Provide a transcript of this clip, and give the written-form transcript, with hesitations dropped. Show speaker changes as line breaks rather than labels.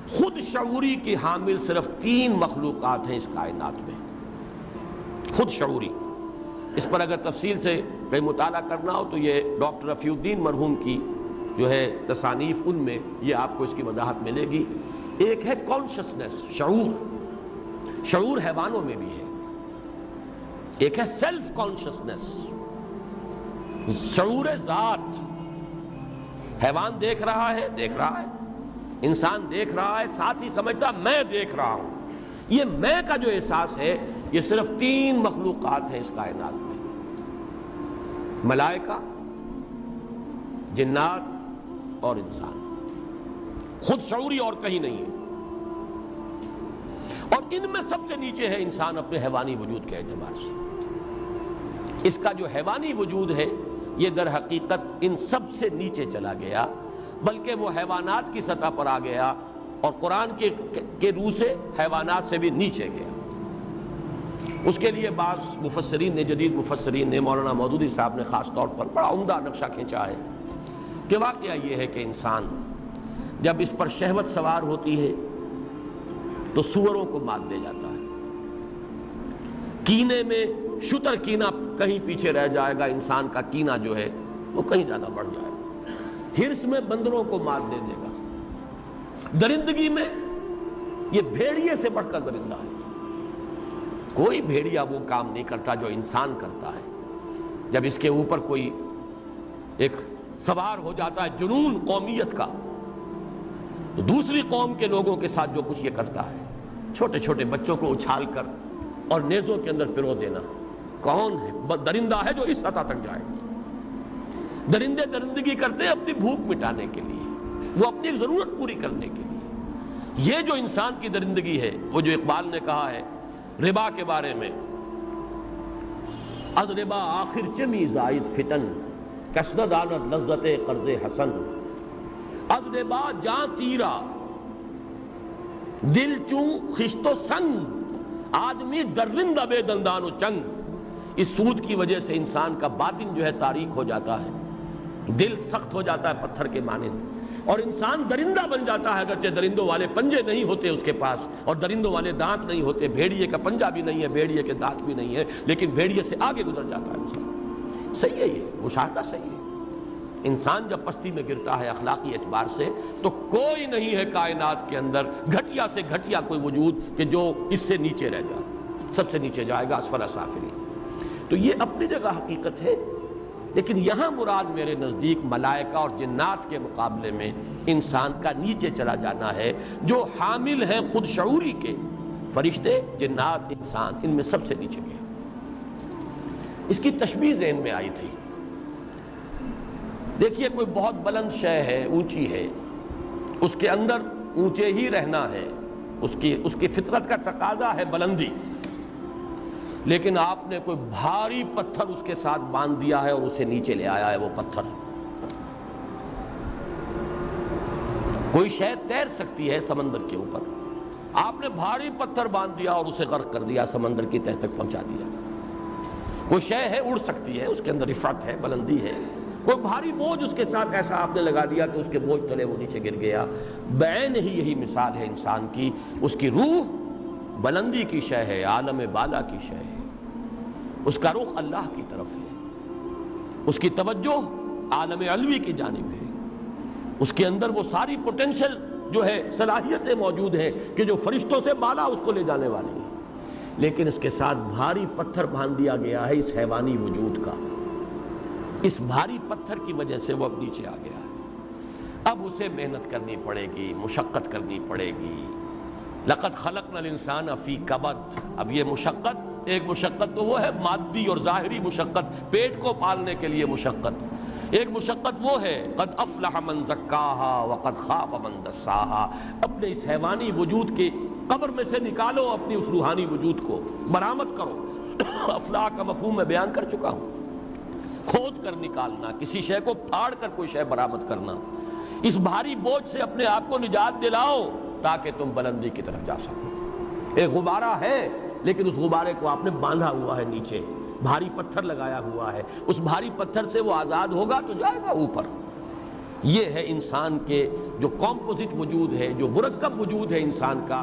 خود شعوری کی حامل صرف 3 مخلوقات ہیں اس کائنات میں، خود شعوری۔ اس پر اگر تفصیل سے کہیں مطالعہ کرنا ہو تو یہ ڈاکٹر رفیع الدین مرحوم کی جو ہے تصانیف، ان میں یہ آپ کو اس کی وضاحت ملے گی۔ ایک ہے کانشسنس، شعور، شعور حیوانوں میں بھی ہے۔ ایک ہے سیلف کانشسنس، شعور ذات۔ حیوان دیکھ رہا ہے، انسان دیکھ رہا ہے، ساتھ ہی سمجھتا میں دیکھ رہا ہوں۔ یہ میں کا جو احساس ہے یہ صرف 3 مخلوقات ہیں اس کائنات میں، ملائکہ، جنات اور انسان۔ خود شعوری اور کہیں نہیں ہے، اور ان میں سب سے نیچے ہے انسان اپنے حیوانی وجود کے اعتبار سے۔ اس کا جو حیوانی وجود ہے یہ در حقیقت ان سب سے نیچے چلا گیا، بلکہ وہ حیوانات کی سطح پر آ گیا، اور قرآن کے روح سے حیوانات سے بھی نیچے گیا۔ اس کے لیے بعض مفسرین نے، جدید مفسرین نے، مولانا مودودی صاحب نے خاص طور پر بڑا عمدہ نقشہ کھینچا ہے کہ واقعہ یہ ہے کہ انسان جب اس پر شہوت سوار ہوتی ہے تو سوروں کو مات دے جاتا ہے۔ کینے میں شتر کینہ کہیں پیچھے رہ جائے گا، انسان کا کینہ جو ہے وہ کہیں زیادہ بڑھ جائے گا۔ ہرس میں بندروں کو مات دے دے گا۔ درندگی میں یہ بھیڑیے سے بڑھ کر درندہ ہے۔ کوئی بھیڑیا وہ کام نہیں کرتا جو انسان کرتا ہے۔ جب اس کے اوپر کوئی ایک سوار ہو جاتا ہے جنون قومیت کا، تو دوسری قوم کے لوگوں کے ساتھ جو کچھ یہ کرتا ہے، چھوٹے چھوٹے بچوں کو اچھال کر اور نیزوں کے اندر پرو دینا، کون ہے درندہ ہے جو اس سطح تک جائے گا؟ درندے درندگی کرتے ہیں اپنی بھوک مٹانے کے لیے، وہ اپنی ضرورت پوری کرنے کے لیے۔ یہ جو انسان کی درندگی ہے، وہ جو اقبال نے کہا ہے ربا کے بارے میں، از ربا آخر چمی زائد فتن، کسند آنت لذت قرض حسن، از ربا جان تیرا دل چوں خشت و سنگ، آدمی درند بے دندان و چنگ۔ اس سود کی وجہ سے انسان کا باطن جو ہے تاریک ہو جاتا ہے، دل سخت ہو جاتا ہے پتھر کے مانند، اور انسان درندہ بن جاتا ہے، اگرچہ درندوں والے پنجے نہیں ہوتے اس کے پاس، اور درندوں والے دانت نہیں ہوتے، بھیڑیے کا پنجہ بھی نہیں ہے، بھیڑیے کے دانت بھی نہیں ہے، لیکن بھیڑیے سے آگے گزر جاتا ہے انسان۔ صحیح ہے، یہ مشاہدہ صحیح ہے۔ انسان جب پستی میں گرتا ہے اخلاقی اعتبار سے، تو کوئی نہیں ہے کائنات کے اندر گھٹیا سے گھٹیا کوئی وجود کہ جو اس سے نیچے رہ جائے، سب سے نیچے جائے گا، اسفل سافلین۔ تو یہ اپنی جگہ حقیقت ہے، لیکن یہاں مراد میرے نزدیک ملائکہ اور جنات کے مقابلے میں انسان کا نیچے چلا جانا ہے، جو حامل ہے خود شعوری کے۔ فرشتے، جنات، انسان ان میں سب سے نیچے گئے۔ اس کی تشبیہ ذہن میں آئی تھی۔ دیکھیے کوئی بہت بلند شے ہے، اونچی ہے، اس کے اندر اونچے ہی رہنا ہے، اس کی فطرت کا تقاضا ہے بلندی، لیکن آپ نے کوئی بھاری پتھر اس کے ساتھ باندھ دیا ہے اور اسے نیچے لے آیا ہے۔ وہ پتھر، کوئی شے تیر سکتی ہے سمندر کے اوپر، آپ نے بھاری پتھر باندھ دیا اور اسے غرق کر دیا، سمندر کی تہ تک پہنچا دیا۔ کوئی شے ہے اڑ سکتی ہے، اس کے اندر رفعت ہے، بلندی ہے، کوئی بھاری بوجھ اس کے ساتھ ایسا آپ نے لگا دیا کہ اس کے بوجھ تلے وہ نیچے گر گیا۔ بعین ہی یہی مثال ہے انسان کی، اس کی روح بلندی کی شے ہے، عالم بالا کی شے ہے، اس کا رخ اللہ کی طرف ہے، اس کی توجہ عالم علوی کی جانب ہے، اس کے اندر وہ ساری پوٹینشل جو ہے صلاحیتیں موجود ہیں کہ جو فرشتوں سے بالا اس کو لے جانے والی ہیں، لیکن اس کے ساتھ بھاری پتھر باندھ دیا گیا ہے اس حیوانی وجود کا۔ اس بھاری پتھر کی وجہ سے وہ اب نیچے آ گیا ہے، اب اسے محنت کرنی پڑے گی، مشقت کرنی پڑے گی۔ لقد خلقنا الانسان فی کبد، اب یہ مشقت، ایک مشقت تو وہ ہے مادی اور ظاہری مشقت، پیٹ کو پالنے کے لیے مشقت، ایک مشقت وہ ہے قد افلح من زکاہا وقد خاب من دساہا، اپنے اس حیوانی وجود کی قبر میں سے نکالو اپنی اس روحانی وجود کو، برآمد کرو۔ افلاح کا مفہوم میں بیان کر چکا ہوں، کھود کر نکالنا، کسی شے کو پھاڑ کر کوئی شے برآمد کرنا، اس بھاری بوجھ سے اپنے آپ کو نجات دلاؤ تاکہ تم بلندی کی طرف جا سکو۔ ایک غبارہ ہے لیکن اس غبارے کو آپ نے باندھا ہوا ہے نیچے، بھاری پتھر لگایا ہوا ہے، اس بھاری پتھر سے وہ آزاد ہوگا تو جائے گا اوپر، یہ ہے انسان کے جو کمپوزٹ وجود ہے، جو مرکب وجود ہے انسان کا،